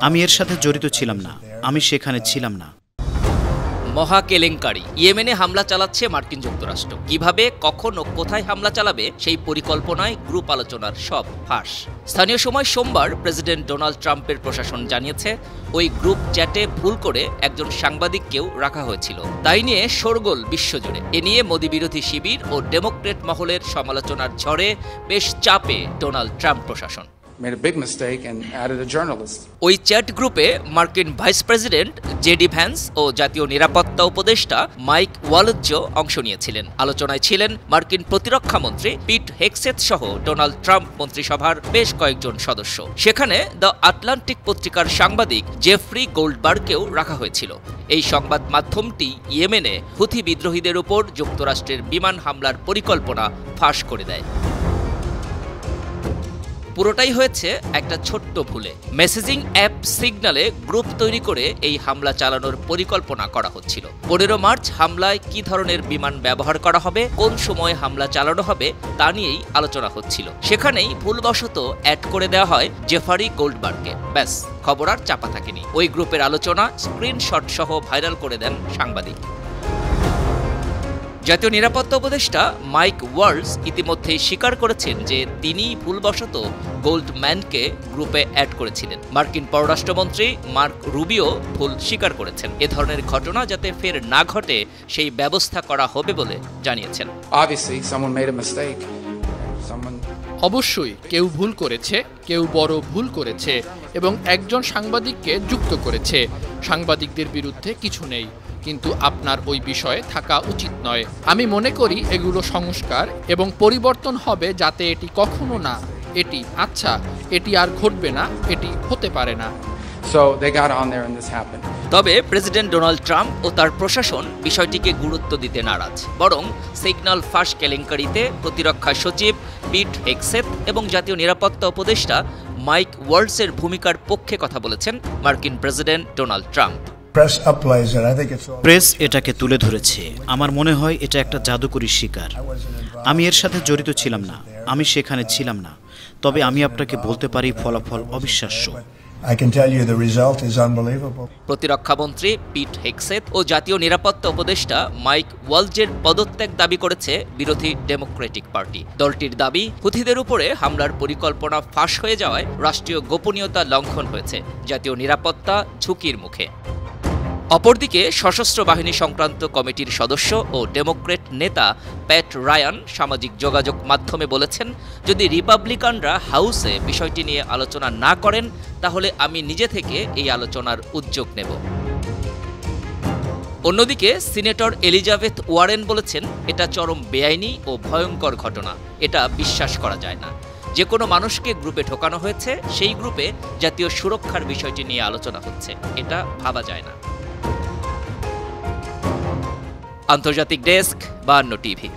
আমি এর সাথে জড়িত ছিলাম না, আমি সেখানে ছিলাম না। মহা কেলেঙ্কারি। ইয়েমেনে হামলা চালাচ্ছে মার্কিন যুক্তরাষ্ট্র। কিভাবে, কখন ও কোথায় হামলা চালাবে সেই পরিকল্পনায় গ্রুপ আলোচনার সব ফাঁস। স্থানীয় সময় সোমবার প্রেসিডেন্ট ডোনাল্ড ট্রাম্পের প্রশাসন জানিয়েছে ওই গ্রুপ চ্যাটে ভুল করে একজন সাংবাদিককেও রাখা হয়েছিল। তাই নিয়ে শোরগোল বিশ্বজুড়ে। এ নিয়ে মোদি বিরোধী শিবির ও ডেমোক্রেট মহলের সমালোচনার ঝড়ে বেশ চাপে ডোনাল্ড ট্রাম্প প্রশাসন। ওই চ্যাট গ্রুপে মার্কিন ভাইস প্রেসিডেন্ট জেডি ভ্যান্স ও জাতীয় নিরাপত্তা উপদেষ্টা মাইক ওয়ালৎজও অংশ নিয়েছিলেন। আলোচনায় ছিলেন মার্কিন প্রতিরক্ষা মন্ত্রী পিট হেগসেথ সহ ডোনাল্ড ট্রাম্প মন্ত্রিসভার বেশ কয়েকজন সদস্য। সেখানে দ্য আটলান্টিক পত্রিকার সাংবাদিক জেফ্রি গোল্ডবার্গকেও রাখা হয়েছিল। এই সংবাদ মাধ্যমটি ইয়েমেনে হুথি বিদ্রোহীদের উপর যুক্তরাষ্ট্রের বিমান হামলার পরিকল্পনা ফাঁস করে দেয়। পুরোটাই হয়েছে একটা ছোট্ট ভুলে। মেসেজিং অ্যাপ সিগনালে গ্রুপ তৈরি করে এই হামলা চালানোর পরিকল্পনা করা হচ্ছিল। 15 মার্চ হামলায় কি ধরনের বিমান ব্যবহার করা হবে, কোন সময় হামলা চালানো হবে তা নিয়েই আলোচনা হচ্ছিল। সেখানেই ভুলবশত অ্যাড করে দেওয়া হয় জেফারি গোল্ডবার্গকে। ব্যাস, খবর আর চাপা থাকেনি। ওই গ্রুপের আলোচনা স্ক্রিনশট সহ ভাইরাল করে দেন সাংবাদিক। জাতীয় নিরাপত্তা উপদেষ্টা মাইক ওয়ালজ ইতিমধ্যেই স্বীকার করেছেন যে তিনি ভুলবশত গোল্ডম্যানকে গ্রুপে অ্যাড করেছিলেন। মার্কিন পররাষ্ট্রমন্ত্রী মার্ক রুবিও ভুল স্বীকার করেছেন। এ ধরনের ঘটনা যাতে ফের না ঘটে সেই ব্যবস্থা করা হবে বলে জানিয়েছেন। অবশ্যই কেউ ভুল করেছে, কেউ বড় ভুল করেছে এবং একজন সাংবাদিককে যুক্ত করেছে। সাংবাদিকদের বিরুদ্ধে কিছু নেই, কিন্তু আপনার ওই বিষয়ে থাকা উচিত নয়। আমি মনে করি এগুলো সংস্কার এবং পরিবর্তন হবে যাতে এটি কখনো না, এটি আর ঘটবে না, এটি হতে পারে না। তবে প্রেসিডেন্ট ডোনাল্ড ট্রাম্প ও তার প্রশাসন বিষয়টিকে গুরুত্ব দিতে নারাজ। বরং সিগন্যাল ফাঁস কেলেঙ্কারিতে প্রতিরক্ষা সচিব পিট হেগসেথ এবং জাতীয় নিরাপত্তা উপদেষ্টা মাইক ওয়ালৎজের ভূমিকার পক্ষে কথা বলেছেন মার্কিন প্রেসিডেন্ট ডোনাল্ড ট্রাম্প। প্রেস এটাকে তুলে ধরেছে। আমার মনে হয় এটা একটা জাদুকরী শিকার। আমি এর সাথে জড়িত ছিলাম না, আমি সেখানে ছিলাম না। তবে আমি আপনাকে বলতে পারি ফলাফল অবিশ্বাস্য। প্রতিরক্ষামন্ত্রী পিট হেগসেথ ও জাতীয় নিরাপত্তা উপদেষ্টা মাইক ওয়ালৎজের পদত্যাগ দাবি করেছে বিরোধী ডেমোক্রেটিক পার্টি। দলটির দাবি, হুথিদের উপরে হামলার পরিকল্পনা ফাঁস হয়ে যাওয়ায় রাষ্ট্রীয় গোপনীয়তা লঙ্ঘন হয়েছে, জাতীয় নিরাপত্তা ঝুঁকির মুখে। অপরদিকে সশস্ত্র বাহিনী সংক্রান্ত কমিটির সদস্য ও ডেমোক্রেট নেতা প্যাট রায়ান সামাজিক যোগাযোগ মাধ্যমে বলেছেন, যদি রিপাবলিকানরা হাউসে বিষয়টি নিয়ে আলোচনা না করেন তাহলে আমি নিজে থেকে এই আলোচনার উদ্যোগ নেব। অন্যদিকে সিনেটর এলিজাবেথ ওয়ারেন বলেছেন, এটা চরম বেআইনি ও ভয়ঙ্কর ঘটনা, এটা বিশ্বাস করা যায় না। যে কোনো মানুষকে গ্রুপে ঢোকানো হয়েছে, সেই গ্রুপে জাতীয় সুরক্ষার বিষয়টি নিয়ে আলোচনা হচ্ছে, এটা ভাবা যায় না। আন্তর্জাতিক ডেস্ক, 52 টিভি।